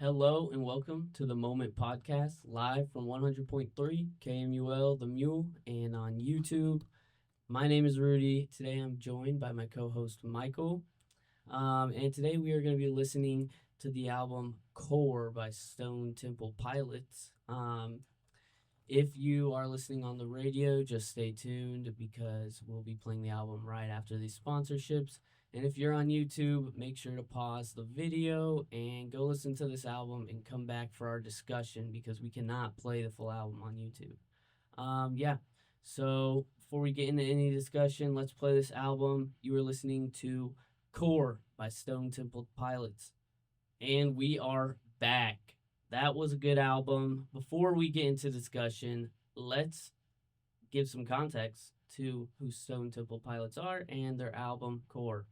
Hello and welcome to the Moment Podcast, live from 100.3 KMUL The Mule and on YouTube. My name is Rudy. Today I'm joined by my co host Michael. And today we are going to be listening to the album Core by Stone Temple Pilots. If you are listening on the radio, just stay tuned because we'll be playing the album right after these sponsorships. And if you're on YouTube, make sure to pause the video and go listen to this album and come back for our discussion because we cannot play the full album on YouTube. Yeah. So before we get into any discussion, let's play this album. You are listening to Core by Stone Temple Pilots. And we are back. That was a good album. Before we get into discussion, let's give some context to who Stone Temple Pilots are and their album Core.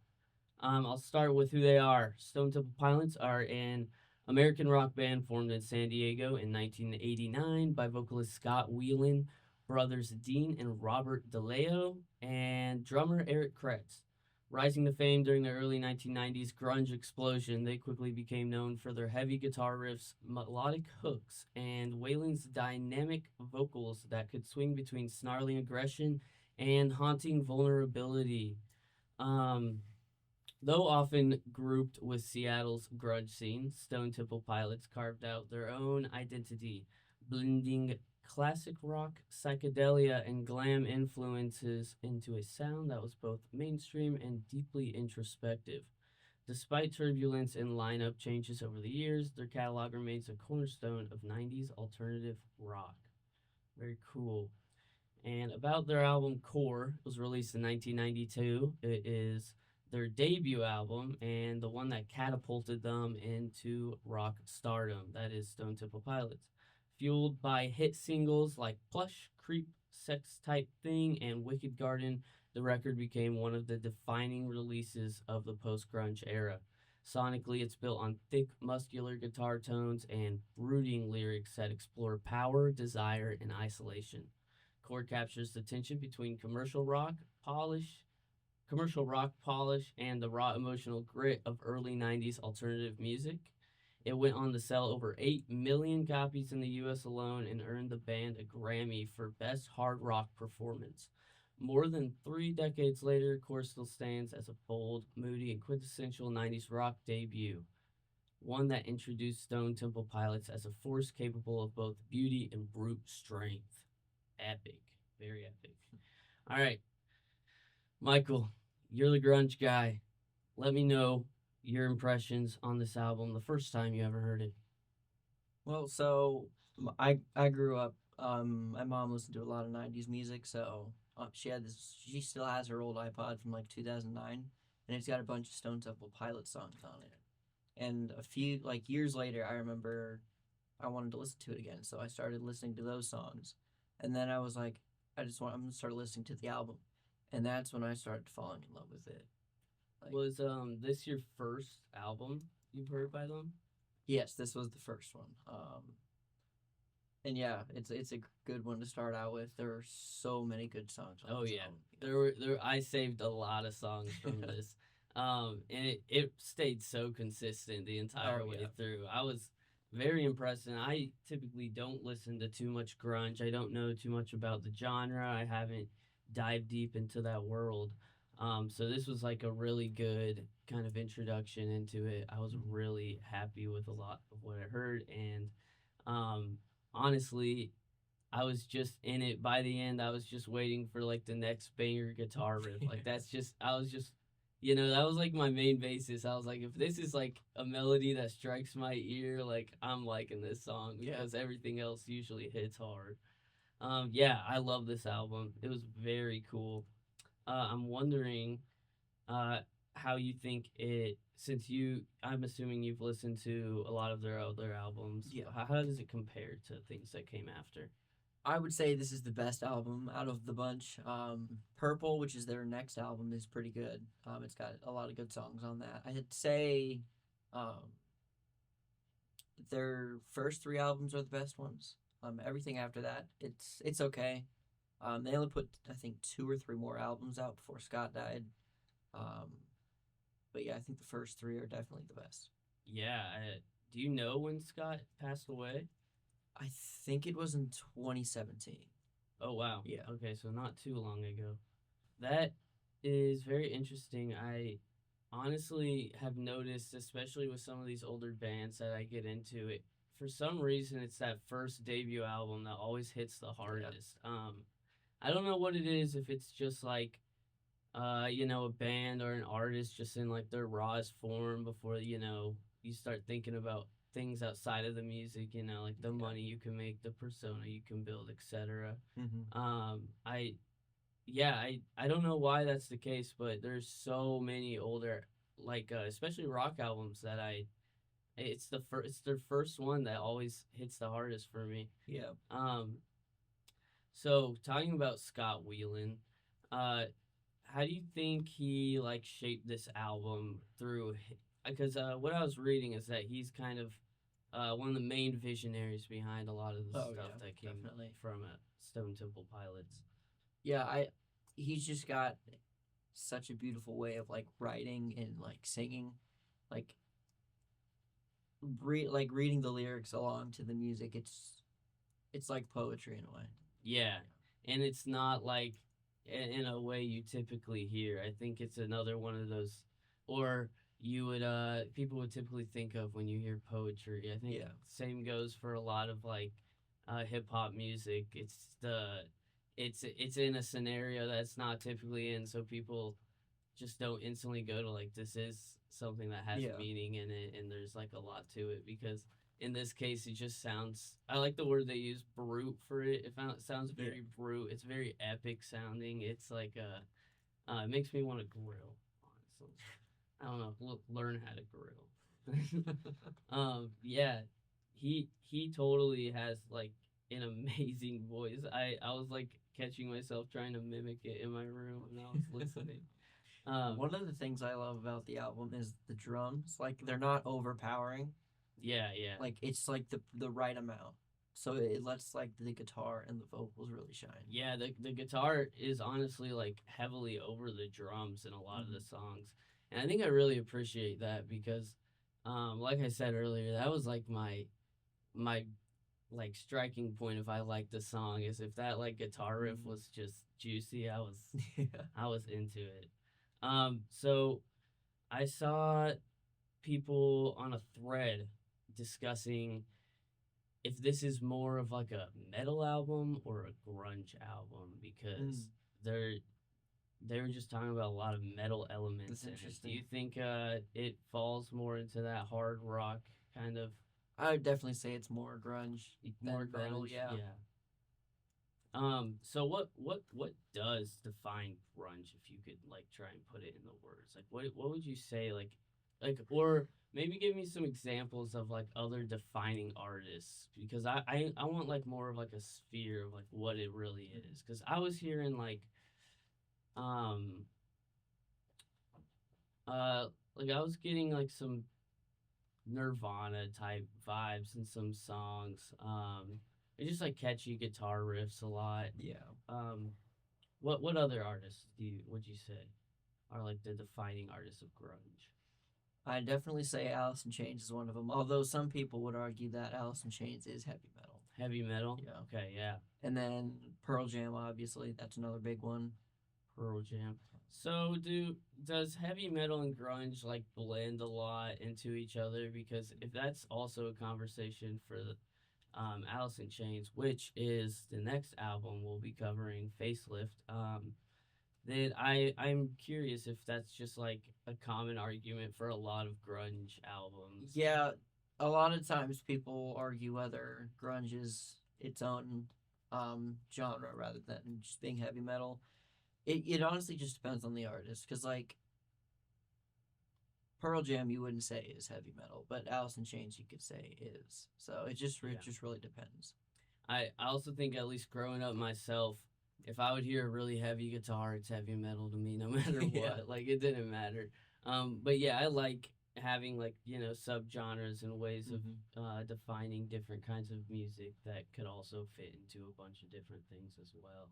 I'll start with who they are. Stone Temple Pilots are an American rock band formed in San Diego in 1989 by vocalist Scott Whelan, brothers Dean and Robert DeLeo, and drummer Eric Kretz. Rising to fame during the early 1990s grunge explosion, they quickly became known for their heavy guitar riffs, melodic hooks, and Whelan's dynamic vocals that could swing between snarling aggression and haunting vulnerability. Um, Though often grouped with Seattle's grunge scene, Stone Temple Pilots carved out their own identity, blending classic rock, psychedelia, and glam influences into a sound that was both mainstream and deeply introspective. Despite turbulence and lineup changes over the years, their catalog remains a cornerstone of 90s alternative rock. Very cool. And about their album Core, it was released in 1992. It is their debut album and the one that catapulted them into rock stardom. That is Stone Temple Pilots. Fueled by hit singles like Plush, Creep, Sex Type Thing, and Wicked Garden, the record became one of the defining releases of the post grunge era. Sonically, it's built on thick, muscular guitar tones and brooding lyrics that explore power, desire, and isolation. Core captures the tension between commercial rock polish, and the raw emotional grit of early 90s alternative music. It went on to sell over 8 million copies in the US alone and earned the band a Grammy for Best Hard Rock Performance. More than 3 decades later, Core still stands as a bold, moody, and quintessential 90s rock debut, one that introduced Stone Temple Pilots as a force capable of both beauty and brute strength. Epic. Very epic. All right, Michael, you're the grunge guy. Let me know your impressions on this album the first time you ever heard it. I grew up. My mom listened to a lot of '90s music, so she had this. She still has her old iPod from like 2009, and it's got a bunch of Stone Temple Pilots songs on it. And a few years later, I remember I wanted to listen to it again, so I started listening to those songs, and then I was like, I'm gonna start listening to the album, and that's when I started falling in love with it. Like, Was this your first album you've heard by them? yes, this was the first one. And yeah, it's a good one to start out with. There are so many good songs on Oh this yeah, album. there. I saved a lot of songs from this, and it stayed so consistent the entire way through. I was very impressed, and I typically don't listen to too much grunge. I don't know too much about the genre. I haven't dived deep into that world. So this was like a really good kind of introduction into it. I was really happy with a lot of what I heard, and um, honestly, I was just in it by the end. I was just waiting for like the next banger guitar riff. Like that's just I was just that was like my main basis. I was like, if this is like a melody that strikes my ear, like I'm liking this song because everything else usually hits hard. Yeah, I love this album. It was very cool. I'm wondering uh how you think it since I'm assuming you've listened to a lot of their other albums. Yeah. How does it compare to things that came after? I would say this is the best album out of the bunch. Purple, which is their next album, is pretty good. It's got a lot of good songs on that. I'd say um, their first three albums are the best ones. Everything after that, it's okay. They only put I think two or three more albums out before Scott died. Um, but yeah, I think the first three are definitely the best. Yeah, Do you know when Scott passed away? I think it was in 2017. Oh wow. Yeah. Okay, so not too long ago. That is very interesting. I honestly have noticed, especially with some of these older bands that I get into, it for some reason it's that first debut album that always hits the Yeah. hardest. I don't know what it is, if it's just like a band or an artist just in like their rawest form before, you start thinking about things outside of the music, like the Yeah. money you can make, the persona you can build, etc. Hmm. I yeah, I don't know why that's the case, but there's so many older, like especially rock albums that it's their first one that always hits the hardest for me. Yeah. Um, so talking about Scott Weiland, uh, how do you think he like shaped this album through? Because what I was reading is that he's kind of one of the main visionaries behind a lot of the Oh stuff yeah, that came definitely. from Stone Temple Pilots. Yeah, he's just got such a beautiful way of like writing and like singing, like like reading the lyrics along to the music. It's like poetry in a way. Yeah, and it's not like in a way you typically hear. I think it's another one of those, or you would people would typically think of when you hear poetry. I think Yeah. same goes for a lot of like hip hop music. It's in a scenario that's not typically in, so people just don't instantly go to like this is something that has Yeah. meaning in it, and there's like a lot to it because in this case it just sounds, I like the word they use, brute, for it. Sounds Yeah. very brute. It's very epic sounding. It's like it makes me want to grill, honestly. I don't know, learn how to grill. Yeah, he totally has like an amazing voice. I was like catching myself trying to mimic it in my room when I was listening. One of the things I love about the album is the drums. Like they're not overpowering. yeah. Like it's like the right amount. So it lets like the guitar and the vocals really shine. Yeah, the guitar is honestly like heavily over the drums in a lot of the Hmm. songs. And I think I really appreciate that because like I said earlier, that was like my like striking point if I liked the song, is if that like guitar riff Hmm. was just juicy, I was Yeah. I was into it. So I saw people on a thread discussing if this is more of like a metal album or a grunge album, because Mm, they're they were just talking about a lot of metal elements that's in it. Do interesting. you think it falls more into that hard rock kind of I would definitely say it's more grunge more than metal. grunge? Yeah. Yeah. So what does define grunge, if you could like try and put it in the words? Like what would you say, like or maybe give me some examples of like other defining artists, because I want like more of like a sphere of like what it really is, cuz I was hearing um uh like I was getting like some Nirvana type vibes in some songs. It's just like catchy guitar riffs a lot. Yeah. Um what other artists would you say are like the defining artists of grunge? I definitely say Alice in Chains is one of them. Although some people would argue that Alice in Chains is heavy metal. Heavy metal? Yeah. Okay, yeah. And then Pearl Jam, obviously, that's another big one. Pearl Jam. So does heavy metal and grunge like blend a lot into each other? Because if that's also a conversation for the Alice in Chains, which is the next album we'll be covering, Facelift, then I'm curious if that's just like a common argument for a lot of grunge albums. Yeah, a lot of times people argue whether grunge is its own genre rather than just being heavy metal. It honestly just depends on the artist. Because, like, Pearl Jam, you wouldn't say is heavy metal, but Alice in Chains, you could say is. So Yeah. it just really depends. I also think, at least growing up myself, if I would hear a really heavy guitar, it's heavy metal to me, no matter what. Yeah. Like it didn't matter. But yeah, I like having like subgenres and ways of Hmm. defining different kinds of music that could also fit into a bunch of different things as well.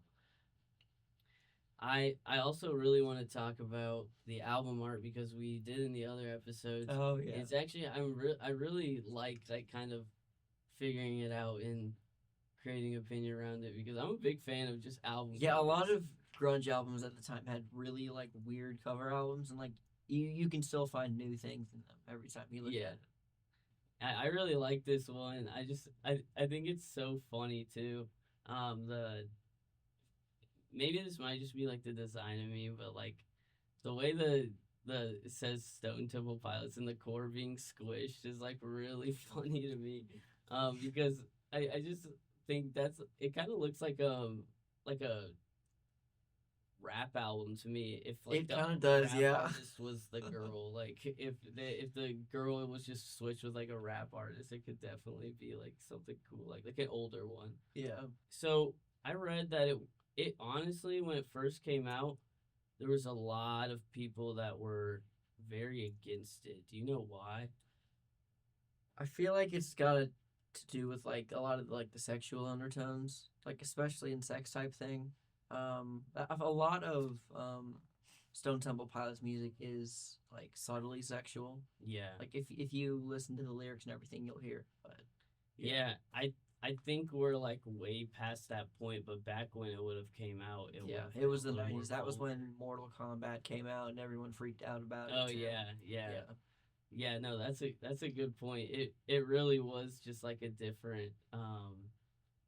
I also really want to talk about the album art because we did in the other episodes. Oh yeah. It's actually I really like kind of figuring it out and creating opinion around it because I'm a big fan of just album Yeah, a covers. lot of grunge albums at the time had really like weird cover albums, and like you can still find new things in them every time you look Yeah. at it. I really like this one. I think it's so funny too. The maybe this might just be like the design of me, but like the way the it says Stone Temple Pilots and the core being squished is like really funny to me, because I just think that's it kind of looks like a rap album to me. If like It the kind of does, rap yeah. artist was the girl, like if the girl was just switched with like a rap artist, it could definitely be like something cool, like an older one. Yeah. So I read that it honestly when it first came out, there was a lot of people that were very against it. Do you know why? I feel like it's got to do with like a lot of like the sexual undertones, like especially in sex type thing. A lot of Stone Temple Pilots music is like subtly sexual. Yeah. Like if you listen to the lyrics and everything, you'll hear. But Yeah, I think we're like way past that point, but back when it would have came out, it would yeah, have it been was a the little more '90s. That was vulgar. when Mortal Kombat came out and everyone freaked out about it Oh too. yeah, yeah. Yeah, Yeah, no, that's a good point. It really was just like a different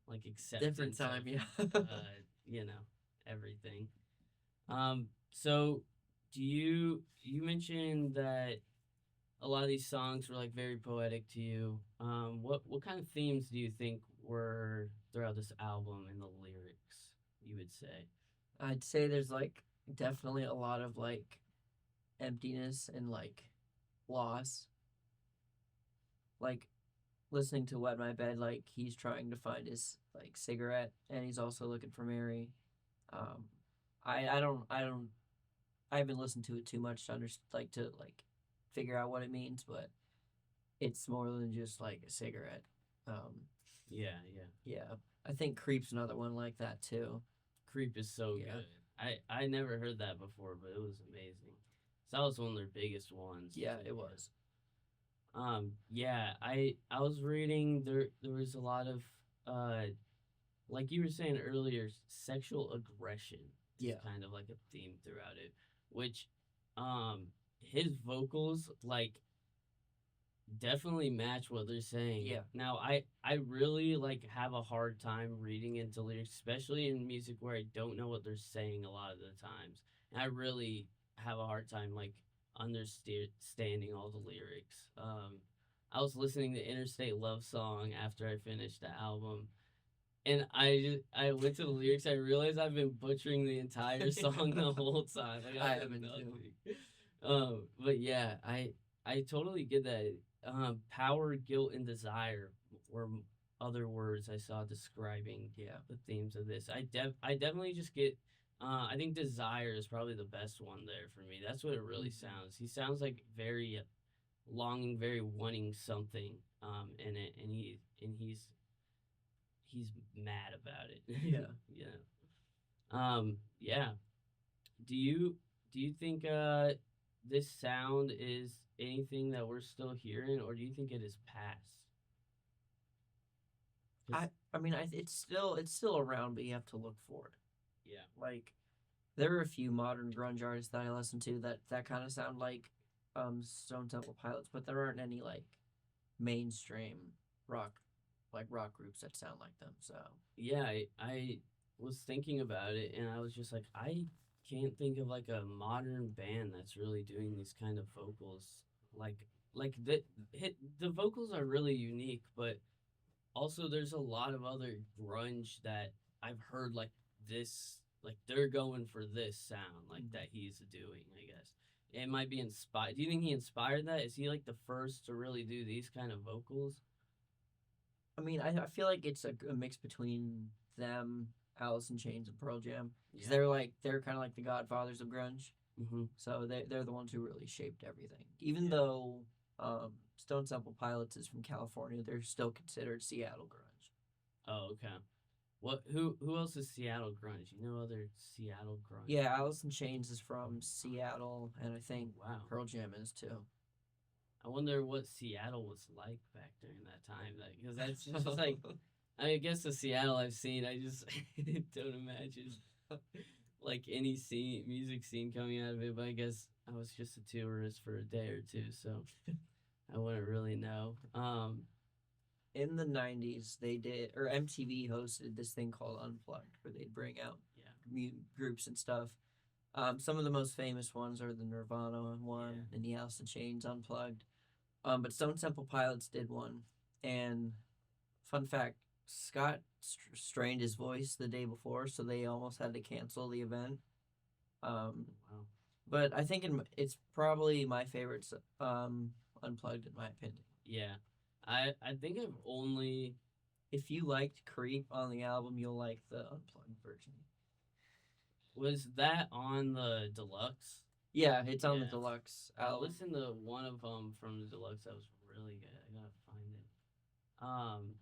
like different acceptance time. Yeah. of you know, everything. So do you mentioned that a lot of these songs were like very poetic to you. What kind of themes do you think were throughout this album and the lyrics, you would say? I'd say there's like definitely a lot of like emptiness and like loss. Like listening to Wet My Bed, like he's trying to find his like cigarette and he's also looking for Mary. Um, I haven't listened to it too much to like to like figure out what it means, but it's more than just like a cigarette. Um, Yeah, yeah. yeah, I think Creep's another one like that too. Creep is so Yeah, good. I never heard that before, but it was amazing. So that was one of their biggest ones. yeah, too, it yeah. was. Yeah, I was reading there was a lot of like you were saying earlier, sexual aggression is Yeah. kind of like a theme throughout it, which um his vocals like definitely match what they're saying. Yeah. Now I really like have a hard time reading into lyrics, especially in music where I don't know what they're saying a lot of the times. And I really have a hard time like understanding all the lyrics. I was listening to Interstate Love Song after I finished the album, and I went to the lyrics. I realized I've been butchering the entire song the whole time. Like I I know haven't nothing. too. But yeah, I totally get that. Power, guilt, and desire were other words I saw describing Yeah. the themes of this. I definitely just get. I think desire is probably the best one there for me. That's what it really Mhm. sounds. He sounds like very longing, very wanting something. In it, and he's mad about it. Yeah. Yeah. Yeah. Do you think this sound is anything that we're still hearing, or do you think it is past? 'Cause- I mean, it's still around, but you have to look for it. yeah. Like, there are a few modern grunge artists that I listen to that kind of sound like Stone Temple Pilots, but there aren't any like mainstream rock rock groups that sound like them. So Yeah, I was thinking about it, and I was just like, I can't think of like a modern band that's really doing these kind of vocals. Like like the vocals are really unique, but also there's a lot of other grunge that I've heard like this, like they're going for this sound like that he's doing. I guess it might be inspired. Do you think he inspired that? Is he like the first to really do these kind of vocals? I mean, I feel like it's a mix between them, Alice in Chains, and Pearl Jam because Yeah. they're kind of like the godfathers of grunge. Mm-hmm. So they're the ones who really shaped everything. Even Yeah. though Stone Temple Pilots is from California, they're still considered Seattle grunge. Oh, okay. What? Who else is Seattle grunge? You know other Seattle grunge? Yeah, Alice in Chains is from Seattle, and I think Wow. Pearl Jam is too. I wonder what Seattle was like back during that time. Because that's just like, I guess the Seattle I've seen, I just don't imagine like any music scene coming out of it. But I guess I was just a tourist for a day or two, so I wouldn't really know. In the 90s, they did, or MTV hosted this thing called Unplugged, where they'd bring out groups and stuff. Some of the most famous ones are the Nirvana one and the Alice in Chains Unplugged. But Stone Temple Pilots did one, and fun fact, Scott strained his voice the day before, so they almost had to cancel the event. Wow. But I think it's probably my favorite Unplugged, in my opinion. Yeah. I think I've only. If you liked Creep on the album, you'll like the Unplugged version. Was that on the deluxe? Yeah, it's on the deluxe I album. listened to one of them from the deluxe that was really good. I gotta find it.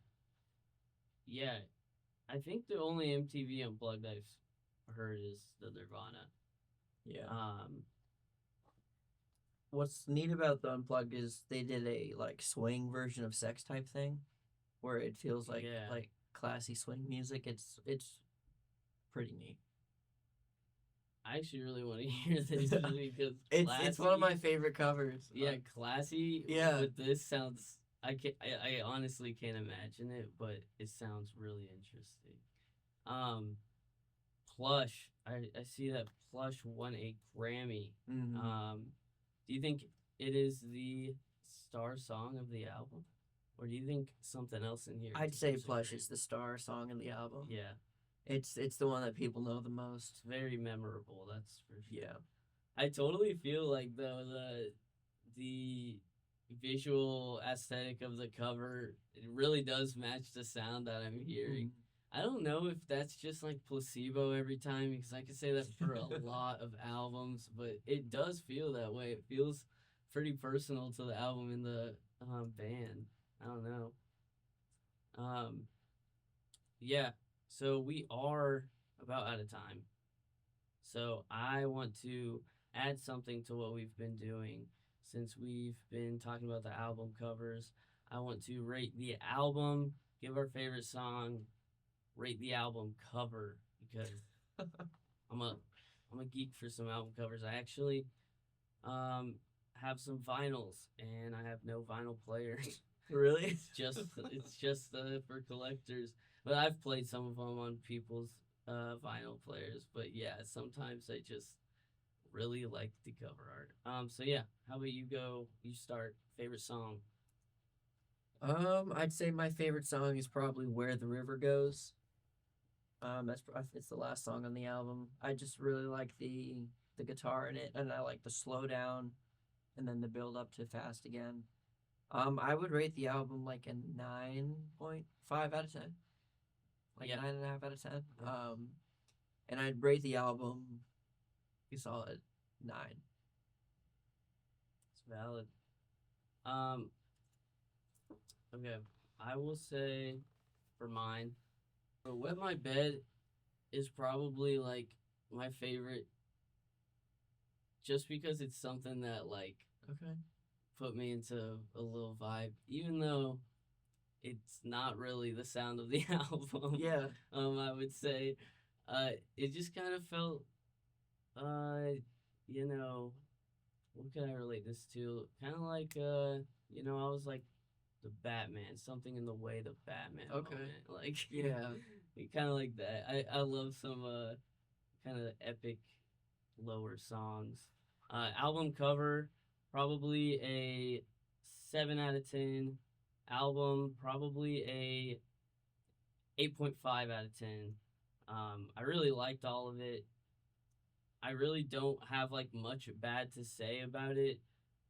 Yeah, I think the only MTV Unplugged I've heard is the Nirvana. Yeah. What's neat about the Unplugged is they did a like swing version of Sex type thing, where it feels like classy swing music. It's pretty neat. I actually really want to hear this because it's one of my favorite covers. Yeah, classy. Yeah, with this sounds. I honestly can't imagine it, but it sounds really interesting. Plush. I see that Plush won a Grammy. Mm-hmm. Do you think it is the star song of the album, or do you think something else in here? I'd say Plush is the star song of the album. Yeah, it's the one that people know the most. It's very memorable. That's for sure. Yeah, I totally feel like though the visual aesthetic of the cover, it really does match the sound that I'm hearing. I don't know if that's just like placebo every time, because I could say that for a lot of albums, but it does feel that way. It feels pretty personal to the album and the band. I don't know. Yeah, so we are about out of time. So I want to add something to what we've been doing since we've been talking about the album covers. I want to rate the album, give our favorite song, rate the album cover, because I'm a geek for some album covers. I actually have some vinyls, and I have no vinyl players. Really? It's just for collectors. But I've played some of them on people's vinyl players. But yeah, sometimes I just really like the cover art. So yeah, how about you go? You start. Favorite song? I'd say my favorite song is probably "Where the River Goes." It's the last song on the album. I just really like the guitar in it, and I like the slow down, and then the build up to fast again. I would rate the album like a 9.5 out of 10, like 9.5 out of 10. And I'd rate the album a solid 9. It's valid. Okay, I will say for mine, Wet My Bed is probably like my favorite, just because it's something that like put me into a little vibe, even though it's not really the sound of the album. Yeah. I would say, it just kind of felt, you know, what can I relate this to? Kind of like, I was like the Batman, something in the way the Batman. Okay. Moment. Like, Yeah. kind of like that. I love some kind of epic lower songs. Album cover, probably a 7 out of 10. Album, probably a 8.5 out of 10. I really liked all of it. I really don't have like much bad to say about it.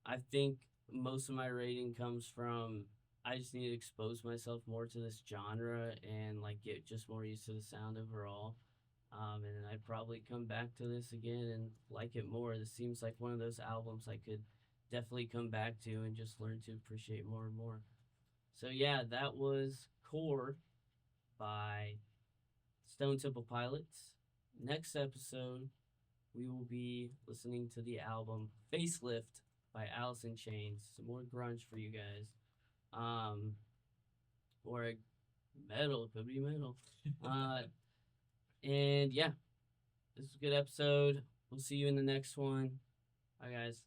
I think most of my rating comes from I just need to expose myself more to this genre and like get just more used to the sound overall. And then I'd probably come back to this again and like it more. This seems like one of those albums I could definitely come back to and just learn to appreciate more and more. So yeah, that was Core by Stone Temple Pilots. Next episode, we will be listening to the album Facelift by Alice in Chains. Some more grunge for you guys. Or metal, could be metal. And yeah, this is a good episode. We'll see you in the next one. Bye, guys.